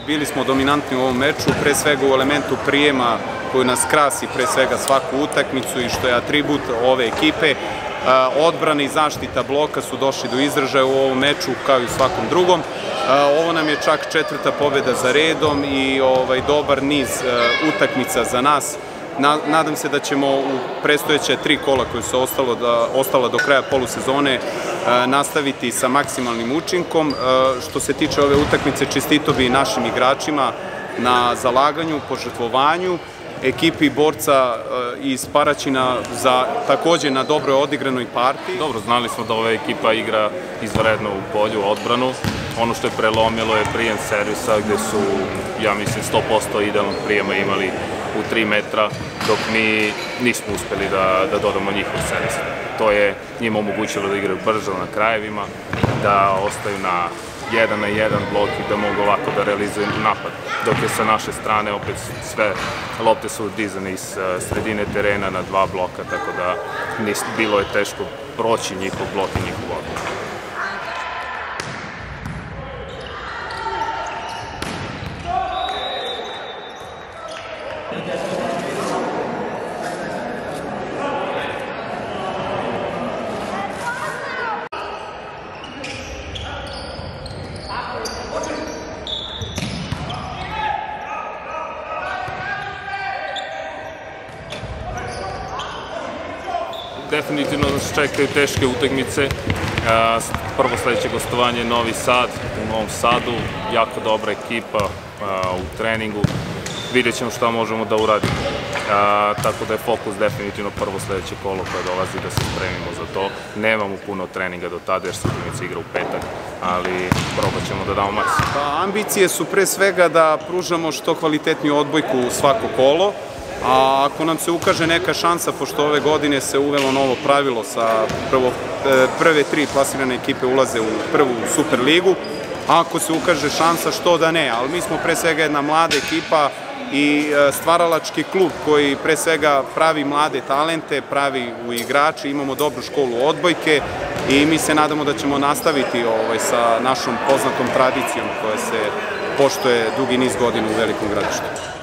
bili smo dominantni u ovom meču, pre svega u elementu prijema koji nas krasi pre svega svaku utakmicu i što je atribut ove ekipe. Odbrana i zaštita bloka su došli do izražaja u ovom meču kao i u svakom drugom. Ovo nam je čak 4. pobjeda za redom i dobar niz utakmica za nas. Nadam se da ćemo u predstojeće 3 kola koje su ostala do kraja polusezone nastaviti sa maksimalnim učinkom. Što se tiče ove utakmice, čestito bi našim igračima na zalaganju, požrtvovanju, ekipi borca iz Paraćina takođe na dobroj odigranoj partiji. Dobro, znali smo da ova ekipa igra izvanredno u polju, odbranu. Ono što je prelomilo je prijem servisa gde su, ja mislim, 100% idealnog prijema imali u 3 metra, dok mi nismo uspeli da dodamo njihov servis. To je njima omogućilo da igraju brzo na krajevima, da ostaju na 1-1 blok i da mogu lako da realizuju napad. Dok je sa naše strane opet sve lopte su dizane iz sredine terena na 2 bloka, tako da bilo je teško proći njihov blok i njihov odbranu. Definitivno nas čekaju teške utakmice. Prvo sledeće gostovanje je Novi Sad, u Novom Sadu, jako dobra ekipa u treningu. Vidjet ćemo šta možemo da uradimo. Tako da je fokus definitivno prvo sledeće kolo koje dolazi da se spremimo za to. Nemamo puno treninga do tada jer se utakmica igra u petak, ali probat ćemo da damo maks. Ambicije su pre svega da pružamo što kvalitetniju odbojku u svako kolo. A ako nam se ukaže neka šansa, pošto ove godine se uvelo novo pravilo sa prve 3 plasirane ekipe ulaze u prvu Super ligu, a ako se ukaže šansa, što da ne, ali mi smo pre svega jedna mlada ekipa i stvaralački klub koji pre svega pravi mlade talente, pravi u igrači, imamo dobru školu odbojke i mi se nadamo da ćemo nastaviti sa našom poznatom tradicijom koja se poštuje dugi niz godina u Velikom Gradištu.